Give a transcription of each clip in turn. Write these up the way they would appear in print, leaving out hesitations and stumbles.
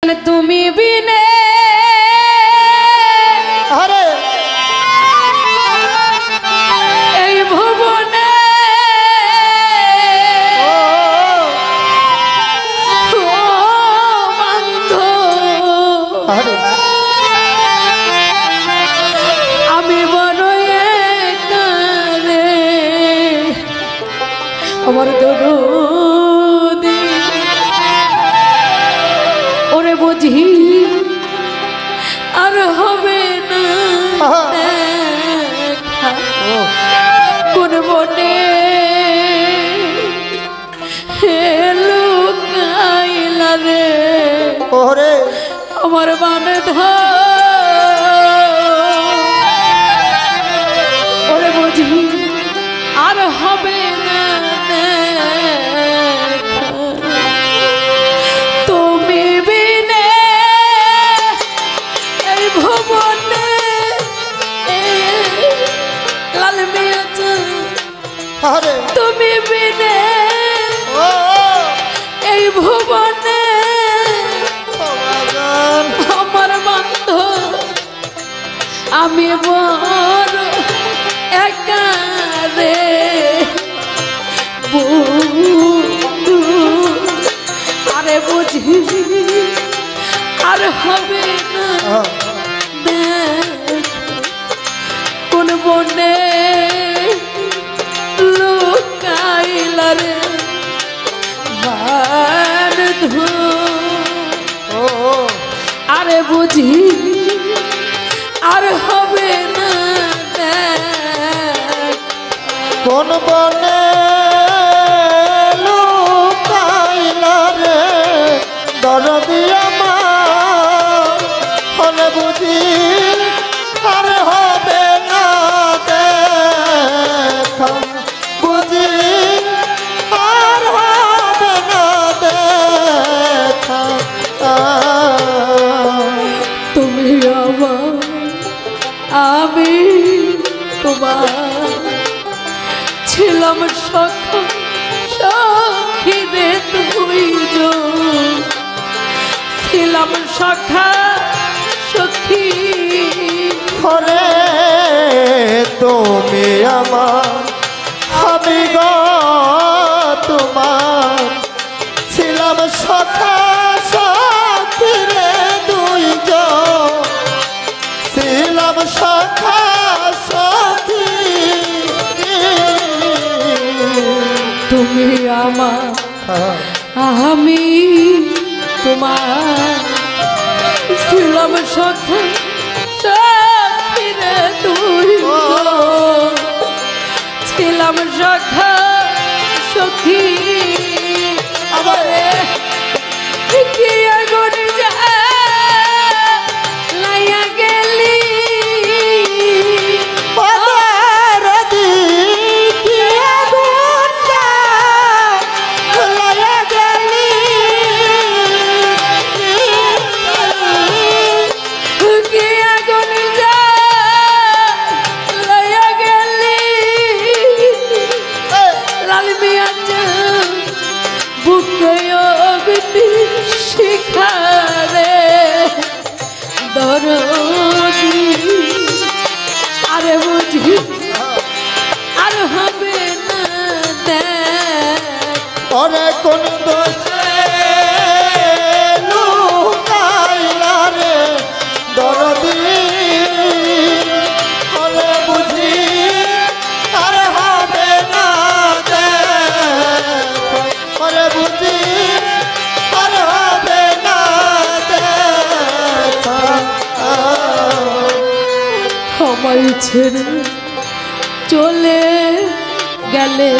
তুমি বিনে আরে এই ভুবনে আমি বড় একারে আমার দরদি ওরে বুঝি আর হবে না দেখা কোন বনে লুকাইলা রে ওরে আমার বানে ওরে বুঝি আর হবে না তুমি বিনে এই ভুবনে লাল মিয়া আরে তুমি বিনে ও এই ভুবনে ভগবান আমার বান্ধ আমি বড় একা রে বন্ধু আরে বুঝি আর হবে না কোন বনে লুকাইলা রে বান্ধু ও আরে বুঝি আর হবে না কোন বনে লুকাইলা রে দরদি আমার হলে বুঝি আর হবে না দেখা বুঝি আর হবে না দেখা তুমি আমার আমি তোমার ছিলাম সখা সখী রে দুইজন ছিলাম সখা সখী করে তুমি আমার আমি গো তোমার ছিলাম সখা সখী রে দুইজন ছিলাম সখা সখী তুমি আমার আমি তোমার ছিলাম সখা সখী রে দুইজন ছিলাম সখা সখী আমারে কি আগুন যা লাইয়া গেলি পদরদি কি আগুনটা লয়া গেলি কি আগুন যা লাইয়া গেলি লাল মিয়া বুকে অগ্নি শিখারে দরদি আরে বুঝি আর হবে না ওরে কোন দোষে লুকাইলা রে দরদি ওরে বুঝি আর হবে না দেখা ওরে বুঝি আর হবে না দেখা আমার ছেড়ে চলে গেলে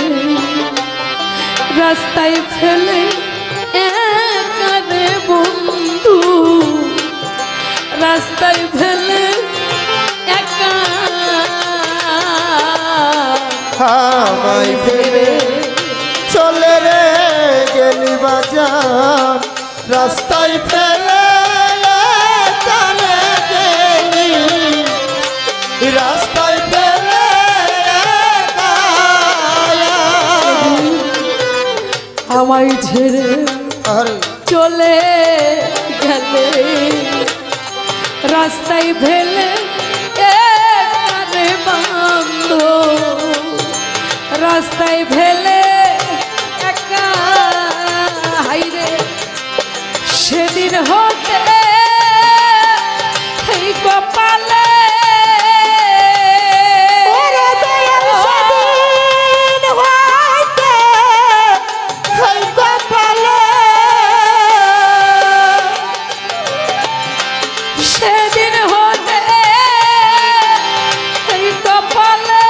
রাস্তায় ফেলে একারে বন্ধু রাস্তায় ফেলে একা আমায় ফেলে চলে রে গেলি বাজার রাস্তায় ফেলে চলে গেলি রাস্তায় ফেলে আমায় ছেড়ে আরে চলে গেলে রাস্তায় ফেলে কারে বান্ধ রাস্তায় ফেলে একা হাইরে সেদিন হতে এই কপালে সেদিন হতে এই কপালে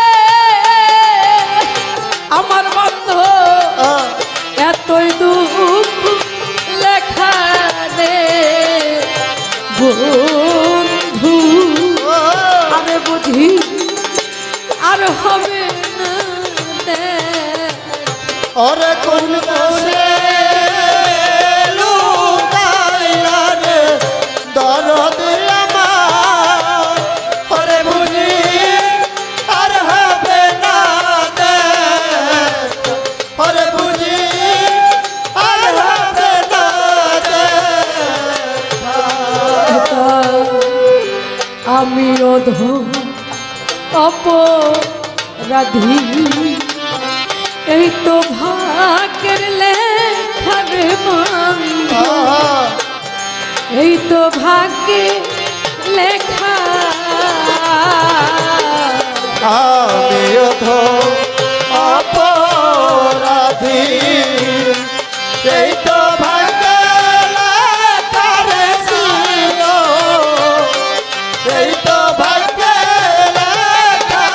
আমার বন্ধ এতই দুঃখ লেখা রে বন্ধু আরে বুঝি আর হবে না ওরে কোন কোনে লুকাইলা রে দরদ আমার ওরে বুঝি আর হবে না ওরে বুঝি আর হবে না আমি অপরাধী এই তো ভাগ্যের লেখার বন্ধ এই তো ভাগ্যে লেখা আমিও তো অপরাধী এই তো ভাগ্যে লেখা রে ছিল এই তো ভাগ্যে লেখা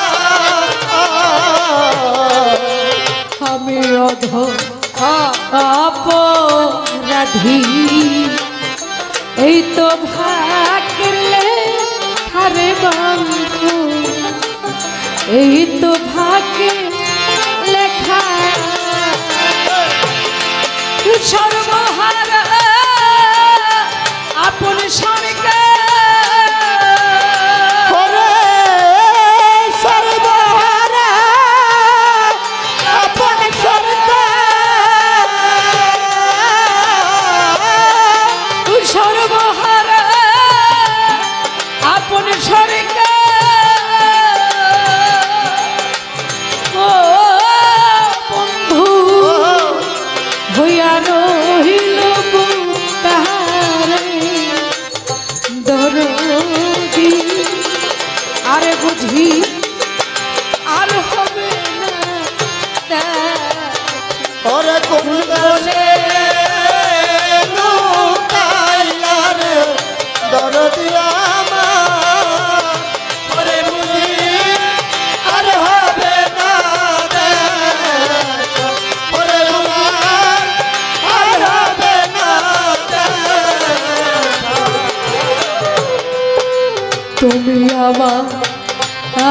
আমি অপরাধী এই তো ভাগ্যের লেখার বন্ধ এই তো ভাগ্যে লেখা সর্বহারা আপন সরকার ওরে সর্বহারা আপন সরকার সর্বহারা আপন সরকার ও বন্ধু হইয়া রহিল বুকটারে দরদি আরে বুঝি আর হবে না ওরে কোন কোনে লুকাইলা রে দরদ আমার ওরে বুঝি আর হবে না ওরে আমার আর হবে না তুমি আমার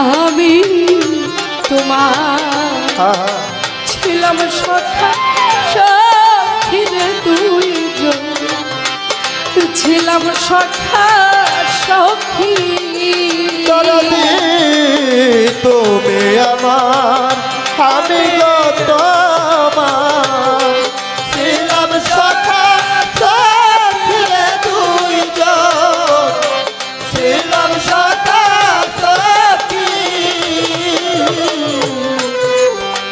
আমি তোমার ছিলাম সখা সখিরে দুইজন ছিলাম সখা সখী দরদি তুমি আমার আমি গো তোমার ছিলাম সখা সখিরে দুইজন ছিলাম সখা সখী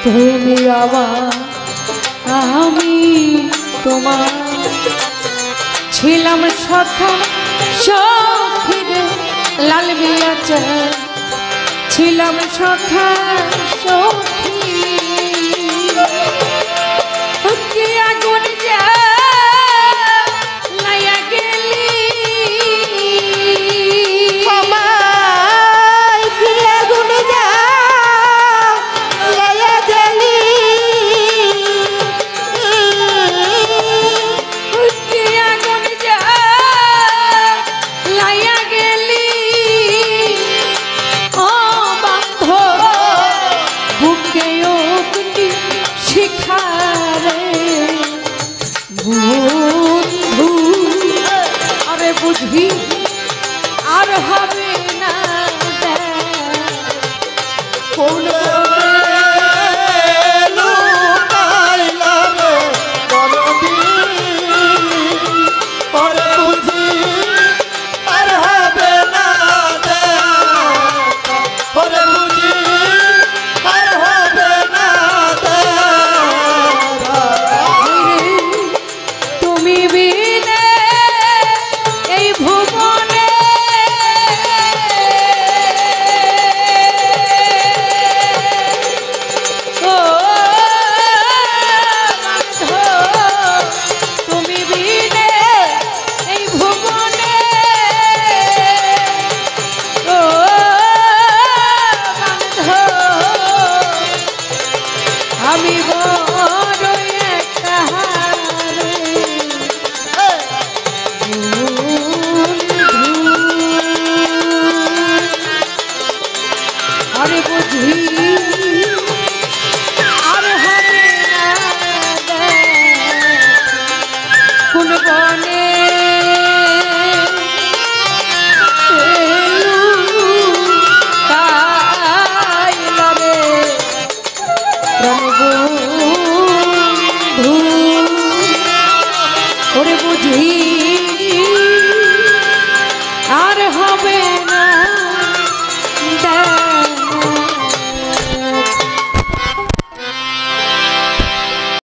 তুমি আবার আমি তোমার ছিলাম সখা সখিরে লাল বিয়াচা ছিলাম সখা সখী কি আগুন যা লাইয়া গেলি আমায় কি আগুন যা লাইয়া গেলি কি আগুন যা লাইয়া গেলি ও বান্ধ বুকে অগ্নি শিখারে বন্ধু আরে বুঝি আর হবে না কোন লুকাইলা রে দরদি ওরে বুঝি আর হবে না ওরে বুঝি